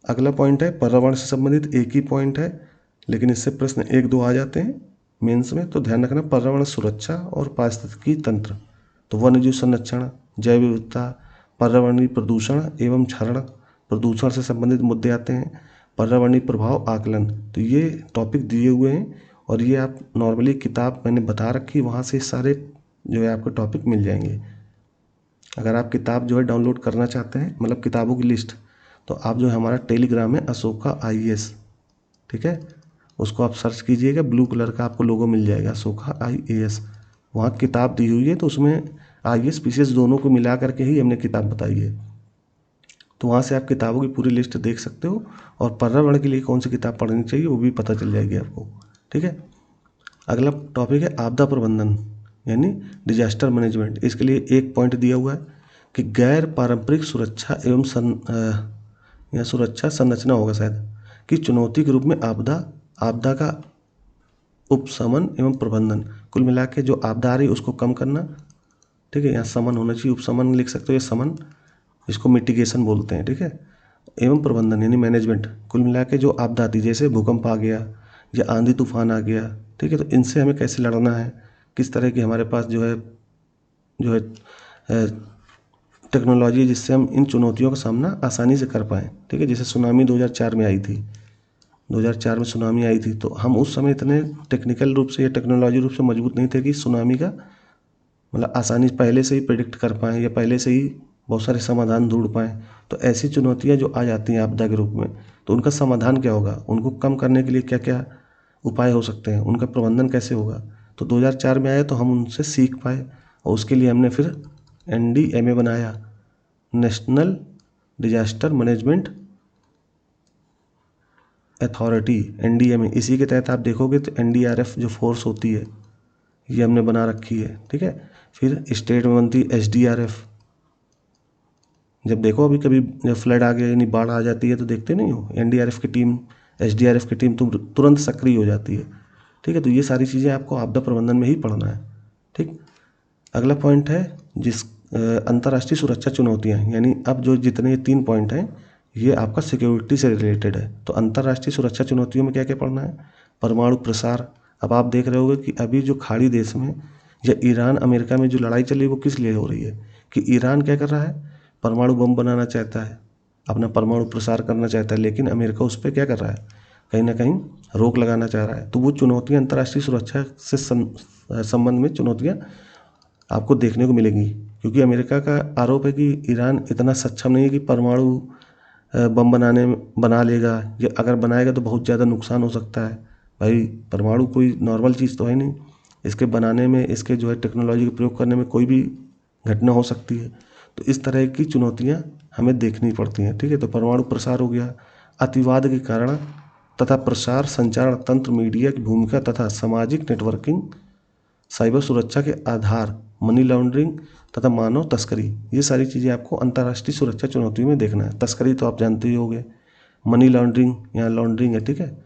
अगला पॉइंट है पर्यावरण से संबंधित, एक ही पॉइंट है लेकिन इससे प्रश्न 1-2 आ जाते हैं मेंस में, तो ध्यान रखना। पर्यावरण सुरक्षा और पारिस्थितिकी तंत्र, तो वन्यजीव संरक्षण, जैव विविधता, पर्यावरणीय प्रदूषण एवं क्षरण, प्रदूषण से संबंधित मुद्दे आते हैं। पर्यावरणीय प्रभाव आकलन, तो ये टॉपिक दिए हुए हैं और ये आप नॉर्मली किताब मैंने बता रखी, वहाँ से सारे जो है आपको टॉपिक मिल जाएंगे। अगर आप किताब जो है डाउनलोड करना चाहते हैं, मतलब किताबों की लिस्ट, तो आप जो है हमारा टेलीग्राम है अशोका IAS, ठीक है, उसको आप सर्च कीजिएगा, ब्लू कलर का आपको लोगो मिल जाएगा अशोका IAS। वहाँ किताब दी हुई है, तो उसमें IAS PCS दोनों को मिला करके ही हमने किताब बताई है। तो वहाँ से आप किताबों की पूरी लिस्ट देख सकते हो, और पर्यावरण के लिए कौन सी किताब पढ़नी चाहिए वो भी पता चल जाएगी आपको, ठीक है। अगला टॉपिक है आपदा प्रबंधन यानी डिजास्टर मैनेजमेंट। इसके लिए एक पॉइंट दिया हुआ है कि गैर पारंपरिक सुरक्षा एवं सुरक्षा संरचना होगा शायद, कि चुनौती के रूप में आपदा का उपशमन एवं प्रबंधन। कुल मिला के जो आपदा आ रही है उसको कम करना, ठीक है। यहाँ समन होना चाहिए, उपशमन लिख सकते हो, ये समन, इसको मिटिगेशन बोलते हैं, ठीक है। एवं प्रबंधन यानी मैनेजमेंट, कुल मिला के जो आपदा आती है जैसे भूकंप आ गया या आंधी तूफान आ गया, ठीक है, तो इनसे हमें कैसे लड़ना है, किस तरह की हमारे पास जो है टेक्नोलॉजी जिससे हम इन चुनौतियों का सामना आसानी से कर पाएँ, ठीक है। जैसे सुनामी 2004 में आई थी, 2004 में सुनामी आई थी, तो हम उस समय इतने टेक्निकल रूप से या टेक्नोलॉजी रूप से मजबूत नहीं थे कि सुनामी का मतलब आसानी पहले से ही प्रेडिक्ट कर पाएँ या पहले से ही बहुत सारे समाधान ढूंढ पाएँ। तो ऐसी चुनौतियाँ जो आ जाती हैं आपदा के रूप में, तो उनका समाधान क्या होगा, उनको कम करने के लिए क्या क्या उपाय हो सकते हैं, उनका प्रबंधन कैसे होगा। तो 2004 में आया तो हम उनसे सीख पाए, और उसके लिए हमने फिर NDMA बनाया, national disaster management authority, NDMA। इसी के तहत आप देखोगे तो NDRF जो फोर्स होती है ये हमने बना रखी है, ठीक है। फिर स्टेट में बनती SDRF। जब देखो अभी कभी जब फ्लड आ गया यानी बाढ़ आ जाती है तो देखते नहीं हो, NDRF की टीम, SDRF की टीम तुरंत सक्रिय हो जाती है, ठीक है। तो ये सारी चीज़ें आपको आपदा प्रबंधन में ही पढ़ना है, ठीक। अगला पॉइंट है जिस अंतर्राष्ट्रीय सुरक्षा चुनौतियाँ, यानी अब जो जितने 3 पॉइंट हैं ये आपका सिक्योरिटी से रिलेटेड है। तो अंतर्राष्ट्रीय सुरक्षा चुनौतियों में क्या क्या पढ़ना है, परमाणु प्रसार। अब आप देख रहे होगे कि अभी जो खाड़ी देश में या ईरान अमेरिका में जो लड़ाई चल रही है वो किस लिए हो रही है, कि ईरान क्या कर रहा है, परमाणु बम बनाना चाहता है, अपना परमाणु प्रसार करना चाहता है, लेकिन अमेरिका उस पर क्या कर रहा है, कहीं ना कहीं रोक लगाना चाह रहा है। तो वो चुनौतियाँ अंतर्राष्ट्रीय सुरक्षा से संबंध में चुनौतियाँ आपको देखने को मिलेंगी, क्योंकि अमेरिका का आरोप है कि ईरान इतना सक्षम नहीं है कि परमाणु बम बना लेगा, या अगर बनाएगा तो बहुत ज़्यादा नुकसान हो सकता है। भाई परमाणु कोई नॉर्मल चीज़ तो है नहीं, इसके बनाने में, इसके जो है टेक्नोलॉजी का प्रयोग करने में कोई भी घटना हो सकती है। तो इस तरह की चुनौतियाँ हमें देखनी पड़ती हैं, ठीक है। तो परमाणु प्रसार हो गया, अतिवाद के कारण तथा प्रसार संचार तंत्र, मीडिया की भूमिका तथा सामाजिक नेटवर्किंग, साइबर सुरक्षा के आधार, मनी लॉन्ड्रिंग तथा मानव तस्करी। ये सारी चीज़ें आपको अंतर्राष्ट्रीय सुरक्षा चुनौतियों में देखना है। तस्करी तो आप जानते ही होंगे, मनी लॉन्ड्रिंग, यहाँ लॉन्ड्रिंग है, ठीक है,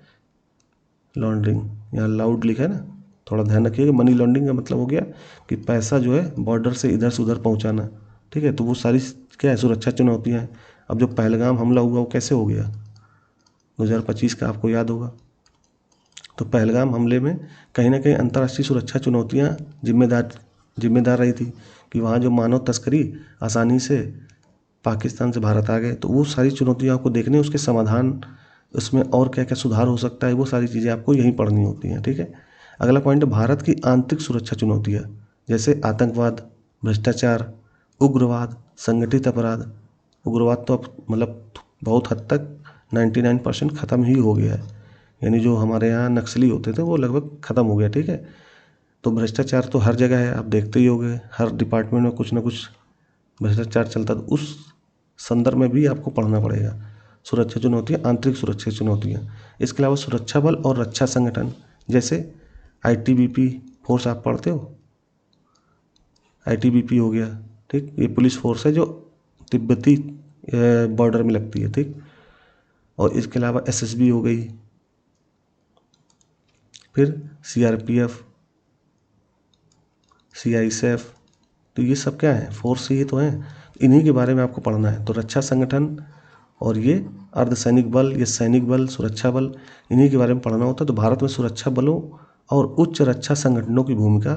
लॉन्ड्रिंग यहाँ लाउड लिखा है ना, थोड़ा ध्यान रखिएगा। मनी लॉन्ड्रिंग का मतलब हो गया कि पैसा जो है बॉर्डर से इधर से उधर पहुँचाना, ठीक है। तो वो सारी क्या है, सुरक्षा चुनौतियाँ हैं। अब जो पहलगाम हमला हुआ वो कैसे हो गया, 2025 का आपको याद होगा। तो पहलगाम हमले में कहीं ना कहीं अंतर्राष्ट्रीय सुरक्षा चुनौतियाँ जिम्मेदार रही थी, कि वहाँ जो मानव तस्करी आसानी से पाकिस्तान से भारत आ गए। तो वो सारी चुनौतियाँ आपको देखने, उसके समाधान, उसमें और क्या क्या सुधार हो सकता है, वो सारी चीज़ें आपको यहीं पढ़नी होती हैं, ठीक है। अगला पॉइंट है भारत की आंतरिक सुरक्षा चुनौतियाँ, जैसे आतंकवाद, भ्रष्टाचार, उग्रवाद, संगठित अपराध। उग्रवाद तो अब मतलब बहुत हद तक 99% ख़त्म ही हो गया है, यानी जो हमारे यहाँ नक्सली होते थे वो लगभग ख़त्म हो गया, ठीक है। तो भ्रष्टाचार तो हर जगह है, आप देखते ही होंगे, हर डिपार्टमेंट में कुछ ना कुछ भ्रष्टाचार चलता, तो उस संदर्भ में भी आपको पढ़ना पड़ेगा। सुरक्षा चुनौतियाँ, आंतरिक सुरक्षा चुनौतियाँ। इसके अलावा सुरक्षा बल और रक्षा संगठन, जैसे ITBP फोर्स आप पढ़ते हो, ITBP हो गया, ठीक, ये पुलिस फोर्स है जो तिब्बती बॉर्डर में लगती है, ठीक। और इसके अलावा SSB हो गई, फिर CRPF, CISF। तो ये सब क्या है, फोर्स ही तो हैं, इन्हीं के बारे में आपको पढ़ना है। तो रक्षा संगठन और ये अर्धसैनिक बल, ये सैनिक बल, सुरक्षा बल, इन्हीं के बारे में पढ़ना होता है। तो भारत में सुरक्षा बलों और उच्च रक्षा संगठनों की भूमिका,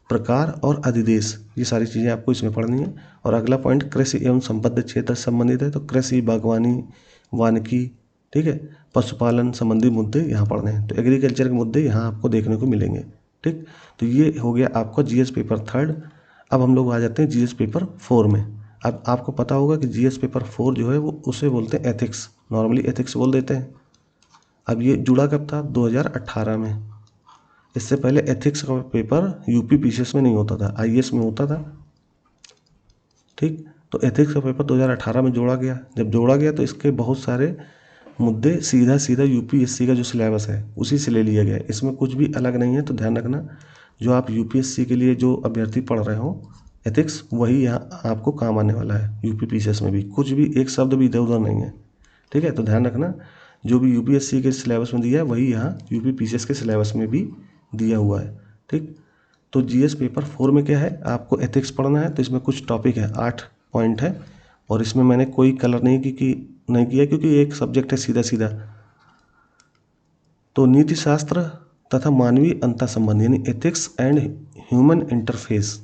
प्रकार और अधिदेश, ये सारी चीज़ें आपको इसमें पढ़नी है। और अगला पॉइंट कृषि एवं संबद्ध क्षेत्र से संबंधित है, तो कृषि, बागवानी, वानिकी, ठीक है, पशुपालन संबंधी मुद्दे यहाँ पढ़ने हैं। तो एग्रीकल्चर के मुद्दे यहाँ आपको देखने को मिलेंगे, ठीक। तो ये हो गया आपका GS पेपर 3। अब हम लोग आ जाते हैं GS पेपर 4 में। अब आपको पता होगा कि GS पेपर 4 जो है वो उसे बोलते हैं एथिक्स, नॉर्मली एथिक्स बोल देते हैं। अब ये जुड़ा कब था, 2018 में। इससे पहले एथिक्स का पेपर UP PCS में नहीं होता था, IAS में होता था, ठीक। तो एथिक्स का पेपर 2018 में जोड़ा गया। जब जोड़ा गया तो इसके बहुत सारे मुद्दे सीधा UPSC का जो सिलेबस है उसी से ले लिया गया है, इसमें कुछ भी अलग नहीं है। तो ध्यान रखना, जो आप UPSC के लिए जो अभ्यर्थी पढ़ रहे हो एथिक्स, वही यहाँ आपको काम आने वाला है। UP PCS में भी कुछ भी एक शब्द भी इधर उधर नहीं है, ठीक है। तो ध्यान रखना, जो भी UPSC के सिलेबस में दिया है वही यहाँ UP PCS के सिलेबस में भी दिया हुआ है, ठीक। तो जीएस पेपर 4 में क्या है, आपको एथिक्स पढ़ना है। तो इसमें कुछ टॉपिक है, 8 पॉइंट है, और इसमें मैंने कोई कलर नहीं किया क्योंकि एक सब्जेक्ट है सीधा सीधा। तो नीति शास्त्र तथा मानवीय अंतर संबंध यानी एथिक्स एंड ह्यूमन इंटरफेस।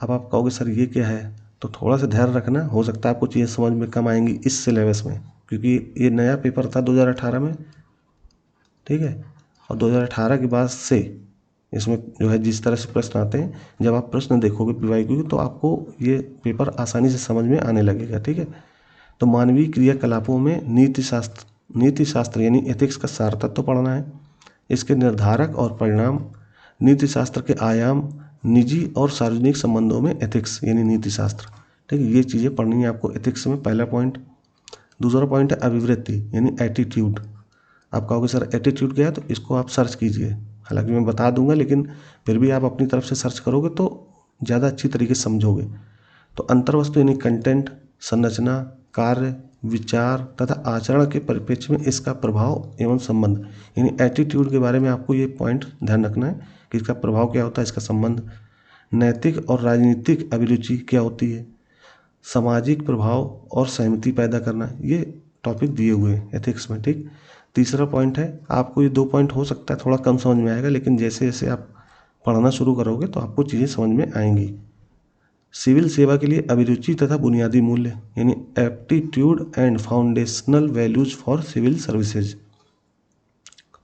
अब आप कहोगे सर ये क्या है, तो थोड़ा सा ध्यान रखना, हो सकता है आपको चीज़ें समझ में कम आएंगी इस सिलेबस में, क्योंकि ये नया पेपर था 2018 में, ठीक है। और 2018 के बाद से इसमें जो है जिस तरह से प्रश्न आते हैं, जब आप प्रश्न देखोगे पीवाईक्यू तो आपको ये पेपर आसानी से समझ में आने लगेगा, ठीक है। तो मानवीय क्रियाकलापों में नीति शास्त्र यानी एथिक्स का सार तत्व पढ़ना है, इसके निर्धारक और परिणाम, नीति शास्त्र के आयाम, निजी और सार्वजनिक संबंधों में एथिक्स यानी नीति शास्त्र, ठीक है। ये चीज़ें पढ़नी है आपको एथिक्स में, पहला पॉइंट। दूसरा पॉइंट है अभिवृत्ति यानी एटीट्यूड। आप कहोगे सर एटीट्यूड क्या है, तो इसको आप सर्च कीजिए, हालांकि मैं बता दूंगा लेकिन फिर भी आप अपनी तरफ से सर्च करोगे तो ज़्यादा अच्छी तरीके से समझोगे। तो अंतर्वस्तु यानी कंटेंट, संरचना, कार्य, विचार तथा आचरण के परिप्रेक्ष्य में इसका प्रभाव एवं संबंध यानी एटीट्यूड के बारे में आपको ये पॉइंट ध्यान रखना है कि इसका प्रभाव क्या होता है, इसका संबंध। नैतिक और राजनीतिक अभिरुचि क्या होती है, सामाजिक प्रभाव और सहमति पैदा करना, ये टॉपिक दिए हुए हैं एथिक्स में, ठीक। तीसरा पॉइंट है, आपको ये 2 पॉइंट हो सकता है थोड़ा कम समझ में आएगा, लेकिन जैसे जैसे आप पढ़ना शुरू करोगे तो आपको चीज़ें समझ में आएंगी। सिविल सेवा के लिए अभिरुचि तथा बुनियादी मूल्य यानी aptitude and foundational values for civil services.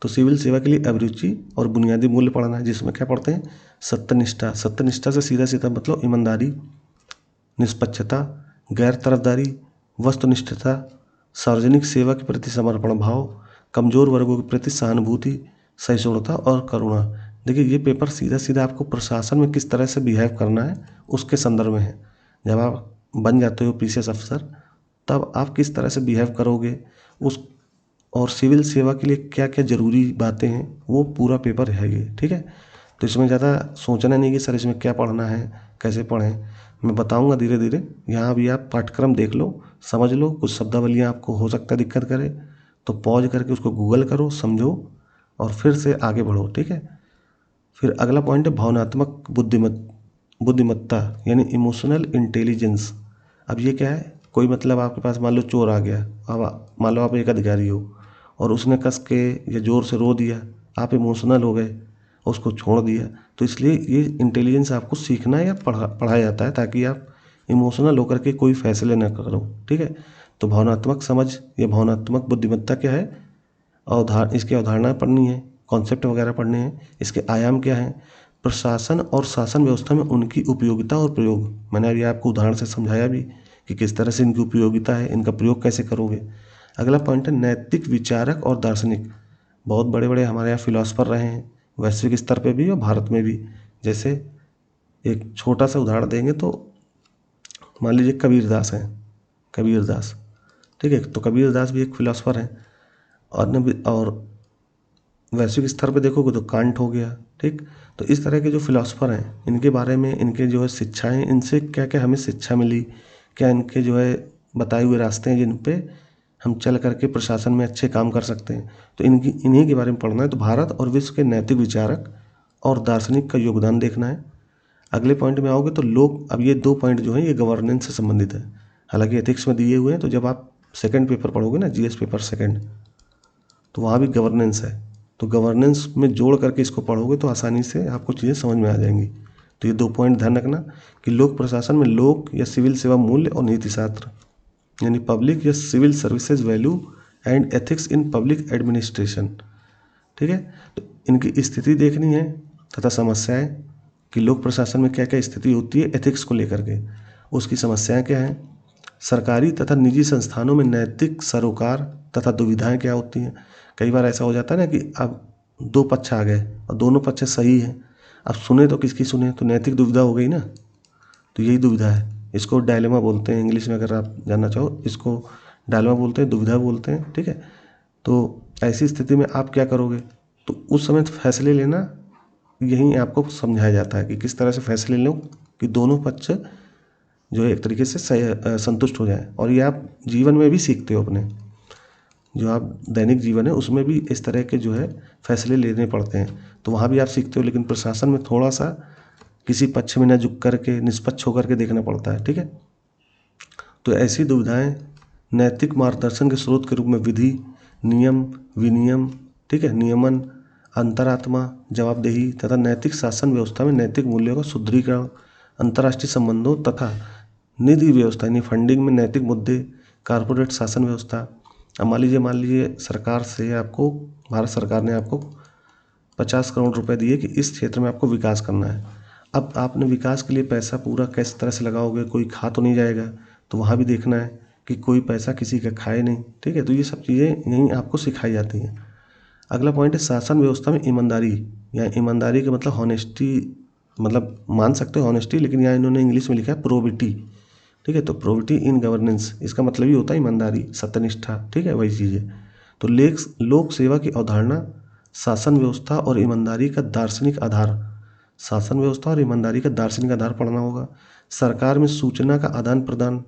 तो सिविल सेवा के लिए अभिरुचि और बुनियादी मूल्य पढ़ना है, जिसमें क्या पढ़ते हैं, सत्यनिष्ठा। सत्यनिष्ठा से सीधा सीधा मतलब ईमानदारी, निष्पक्षता, गैर तरफदारी, वस्तुनिष्ठता, सार्वजनिक सेवा के प्रति समर्पण भाव, कमजोर वर्गों के प्रति सहानुभूति, सहिष्णुता और करुणा। देखिए ये पेपर सीधा सीधा आपको प्रशासन में किस तरह से बिहेव करना है उसके संदर्भ में है। जब आप बन जाते हो पीसीएस अफसर, तब आप किस तरह से बिहेव करोगे उस, और सिविल सेवा के लिए क्या क्या ज़रूरी बातें हैं, वो पूरा पेपर है ये, ठीक है। तो इसमें ज़्यादा सोचना नहीं कि सर इसमें क्या पढ़ना है, कैसे पढ़ें, मैं बताऊंगा धीरे धीरे। यहाँ भी आप पाठ्यक्रम देख लो, समझ लो, कुछ शब्दावलियाँ आपको हो सकता है दिक्कत करे तो पॉज करके उसको गूगल करो, समझो और फिर से आगे बढ़ो, ठीक है। फिर अगला पॉइंट है भावनात्मक बुद्धिमत्ता यानी इमोशनल इंटेलिजेंस। अब ये क्या है, कोई मतलब आपके पास मान लो चोर आ गया, अब मान लो आप एक अधिकारी हो और उसने कस के या ज़ोर से रो दिया, आप इमोशनल हो गए, उसको छोड़ दिया। तो इसलिए ये इंटेलिजेंस आपको सीखना है या पढ़ाया जाता है ताकि आप इमोशनल होकर के कोई फैसले न करो, ठीक है। तो भावनात्मक समझ या भावनात्मक बुद्धिमत्ता क्या है, इसकी अवधारणा पढ़नी है, कॉन्सेप्ट वगैरह पढ़ने हैं, इसके आयाम क्या हैं, प्रशासन और शासन व्यवस्था में उनकी उपयोगिता और प्रयोग। मैंने अभी आपको उदाहरण से समझाया भी कि किस तरह से इनकी उपयोगिता है, इनका प्रयोग कैसे करोगे। अगला पॉइंट है नैतिक विचारक और दार्शनिक। बहुत बड़े बड़े हमारे यहाँ फिलोसफर रहे हैं, वैश्विक स्तर पे भी और भारत में भी। जैसे एक छोटा सा उदाहरण देंगे तो मान लीजिए कबीरदास हैं, कबीरदास, ठीक है। तो कबीरदास भी एक फिलोसफर हैं। और वैश्विक स्तर पे देखोगे तो कांट हो गया, ठीक। तो इस तरह के जो फिलोसफर हैं, इनके बारे में, इनके जो है शिक्षाएं, इनसे क्या क्या हमें शिक्षा मिली, क्या इनके जो है बताए हुए रास्ते हैं जिन पे हम चल करके प्रशासन में अच्छे काम कर सकते हैं, तो इन्हीं के बारे में पढ़ना है। तो भारत और विश्व के नैतिक विचारक और दार्शनिक का योगदान देखना है। अगले पॉइंट में आओगे तो लोग, अब ये 2 पॉइंट जो हैं ये गवर्नेंस से संबंधित है, हालांकि एथिक्स में दिए हुए हैं। तो जब आप सेकंड पेपर पढ़ोगे ना, जीएस पेपर सेकंड, तो वहाँ भी गवर्नेंस है। तो गवर्नेंस में जोड़ करके इसको पढ़ोगे तो आसानी से आपको चीज़ें समझ में आ जाएंगी। तो ये 2 पॉइंट ध्यान रखना कि लोक प्रशासन में लोक या सिविल सेवा मूल्य और नीति शास्त्र यानी पब्लिक या civil services value and ethics in public administration, ठीक है। तो इनकी स्थिति देखनी है तथा समस्याएं कि लोक प्रशासन में क्या क्या स्थिति होती है एथिक्स को लेकर के, उसकी समस्याएं क्या हैं। सरकारी तथा निजी संस्थानों में नैतिक सरोकार तथा दुविधाएं क्या होती हैं। कई बार ऐसा हो जाता है ना कि अब 2 पक्ष आ गए और दोनों पक्ष सही हैं, अब सुने तो किसकी सुने, तो नैतिक दुविधा हो गई ना। तो यही दुविधा है, इसको डायलेमा बोलते हैं इंग्लिश में, अगर आप जानना चाहो इसको डायलेमा बोलते हैं, दुविधा बोलते हैं, ठीक है। तो ऐसी स्थिति में आप क्या करोगे, तो उस समय फैसले लेना यही आपको समझाया जाता है कि किस तरह से फैसले लो कि दोनों पक्ष जो है एक तरीके से संतुष्ट हो जाए। और ये आप जीवन में भी सीखते हो, अपने जो आप दैनिक जीवन है उसमें भी इस तरह के जो है फैसले लेने पड़ते हैं, तो वहाँ भी आप सीखते हो। लेकिन प्रशासन में थोड़ा सा किसी पक्ष में न झुक करके निष्पक्ष होकर के देखना पड़ता है। ठीक है, तो ऐसी दुविधाएं नैतिक मार्गदर्शन के स्रोत के रूप में विधि, नियम, विनियम, ठीक है, नियमन, अंतरात्मा, जवाबदेही तथा नैतिक शासन व्यवस्था में नैतिक मूल्यों का सुदृढ़ीकरण, अंतर्राष्ट्रीय संबंधों तथा निधि व्यवस्था यानी फंडिंग में नैतिक मुद्दे, कारपोरेट शासन व्यवस्था। अब मान लीजिए सरकार से आपको, भारत सरकार ने आपको 50 करोड़ रुपए दिए कि इस क्षेत्र में आपको विकास करना है। अब आपने विकास के लिए पैसा पूरा किस तरह से लगाओगे, कोई खा तो नहीं जाएगा, तो वहाँ भी देखना है कि कोई पैसा किसी का खाए नहीं। ठीक है, तो ये सब चीज़ें यहीं आपको सिखाई जाती हैं। अगला पॉइंट है शासन व्यवस्था में ईमानदारी, या ईमानदारी का मतलब हॉनेस्टी, मतलब मान सकते हो हॉनेस्टी, लेकिन यहाँ इन्होंने इंग्लिश में लिखा है प्रोबिटी। ठीक है, तो प्रोबिटी इन गवर्नेंस, इसका मतलब ही होता है ईमानदारी, सत्यनिष्ठा। ठीक है, वही चीज़ है। तो लोक सेवा की अवधारणा शासन व्यवस्था और ईमानदारी का दार्शनिक आधार, शासन व्यवस्था और ईमानदारी का दार्शनिक आधार पढ़ना होगा। सरकार में सूचना का आदान प्रदान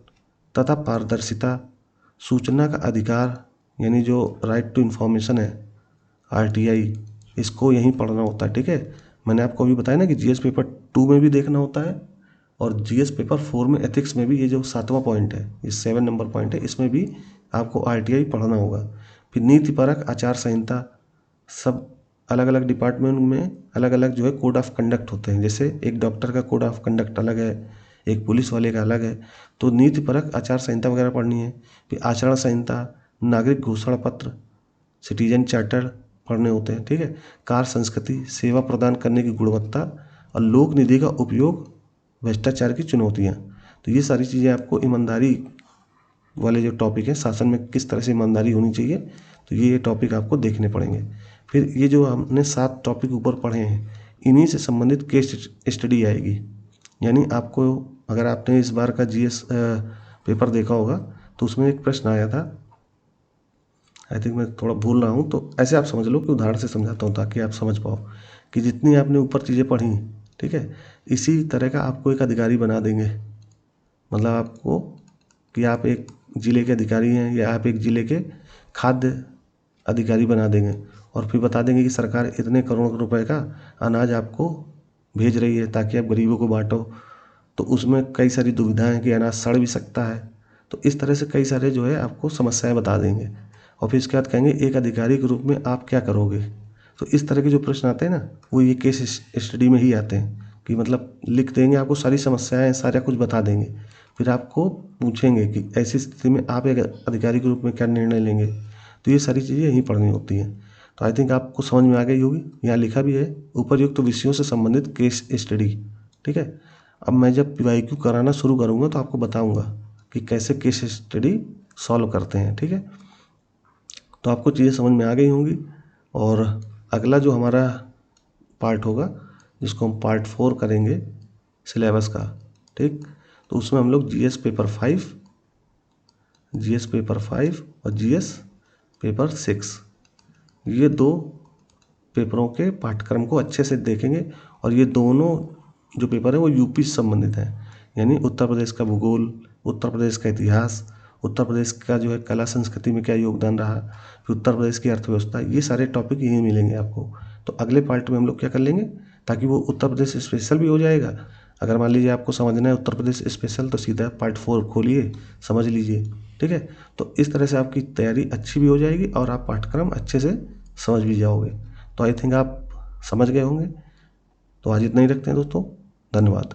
तथा पारदर्शिता, सूचना का अधिकार यानी जो राइट टू इन्फॉर्मेशन है, आरटीआई, इसको यहीं पढ़ना होता है। ठीक है, मैंने आपको अभी बताया ना कि जीएस पेपर 2 में भी देखना होता है और जीएस पेपर 4 में एथिक्स में भी, ये जो 7वां पॉइंट है, ये 7 नंबर पॉइंट है, इसमें भी आपको आरटीआई पढ़ना होगा। फिर नीतिपरक आचार संहिता, सब अलग अलग डिपार्टमेंट में अलग अलग जो है कोड ऑफ कंडक्ट होते हैं। जैसे एक डॉक्टर का कोड ऑफ कंडक्ट अलग है, एक पुलिस वाले का अलग है। तो नीतिपरक आचार संहिता वगैरह पढ़नी है। फिर आचरण संहिता, नागरिक घोषणा पत्र, सिटीजन चार्टर पढ़ने होते हैं। ठीक है, कार्य संस्कृति, सेवा प्रदान करने की गुणवत्ता और लोक निधि का उपयोग, भ्रष्टाचार की चुनौतियाँ। तो ये सारी चीज़ें आपको ईमानदारी वाले जो टॉपिक है, शासन में किस तरह से ईमानदारी होनी चाहिए, तो ये टॉपिक आपको देखने पड़ेंगे। फिर ये जो हमने 7 टॉपिक ऊपर पढ़े हैं, इन्हीं से संबंधित केस स्टडी आएगी। यानी आपको, अगर आपने इस बार का जीएस पेपर देखा होगा तो उसमें एक प्रश्न आया था, आई थिंक मैं थोड़ा भूल रहा हूँ, तो ऐसे आप समझ लो कि उदाहरण से समझाता हूँ ताकि आप समझ पाओ कि जितनी आपने ऊपर चीज़ें पढ़ी, ठीक है, इसी तरह का आपको एक अधिकारी बना देंगे। मतलब आपको कि आप एक ज़िले के अधिकारी हैं या आप एक ज़िले के खाद्य अधिकारी बना देंगे और फिर बता देंगे कि सरकार इतने करोड़ रुपए का अनाज आपको भेज रही है ताकि आप गरीबों को बांटो। तो उसमें कई सारी दुविधाएं हैं कि अनाज सड़ भी सकता है। तो इस तरह से कई सारे जो है आपको समस्याएं बता देंगे और फिर इसके बाद कहेंगे एक अधिकारी के रूप में आप क्या करोगे। तो इस तरह के जो प्रश्न आते हैं ना, वो ये केस स्टडी में ही आते हैं कि मतलब लिख देंगे आपको सारी समस्याएं, सारा कुछ बता देंगे। फिर आपको पूछेंगे कि ऐसी स्थिति में आप एक अधिकारी के रूप में क्या निर्णय लेंगे। तो ये सारी चीज़ें यहीं पढ़नी होती हैं। तो आई थिंक आपको समझ में आ गई होगी। यहाँ लिखा भी है उपरयुक्त विषयों से संबंधित केस स्टडी। ठीक है, अब मैं जब पीवाईक्यू कराना शुरू करूँगा तो आपको बताऊँगा कि कैसे केस स्टडी सॉल्व करते हैं। ठीक है, तो आपको चीज़ें समझ में आ गई होंगी। और अगला जो हमारा पार्ट होगा जिसको हम पार्ट 4 करेंगे सिलेबस का, ठीक, तो उसमें हम लोग जीएस पेपर 5 और जीएस पेपर 6, ये 2 पेपरों के पाठ्यक्रम को अच्छे से देखेंगे। और ये दोनों जो पेपर है वो यूपी से संबंधित है, यानी उत्तर प्रदेश का भूगोल, उत्तर प्रदेश का इतिहास, उत्तर प्रदेश का जो है कला संस्कृति में क्या योगदान रहा, फिर उत्तर प्रदेश की अर्थव्यवस्था, ये सारे टॉपिक यहीं मिलेंगे आपको। तो अगले पार्ट में हम लोग क्या कर लेंगे ताकि वो उत्तर प्रदेश स्पेशल भी हो जाएगा। अगर मान लीजिए आपको समझना है उत्तर प्रदेश स्पेशल तो सीधा पार्ट 4 खोलिए, समझ लीजिए। ठीक है, तो इस तरह से आपकी तैयारी अच्छी भी हो जाएगी और आप पाठ्यक्रम अच्छे से समझ भी जाओगे। तो आई थिंक आप समझ गए होंगे। तो आज इतना ही रखते हैं दोस्तों, धन्यवाद।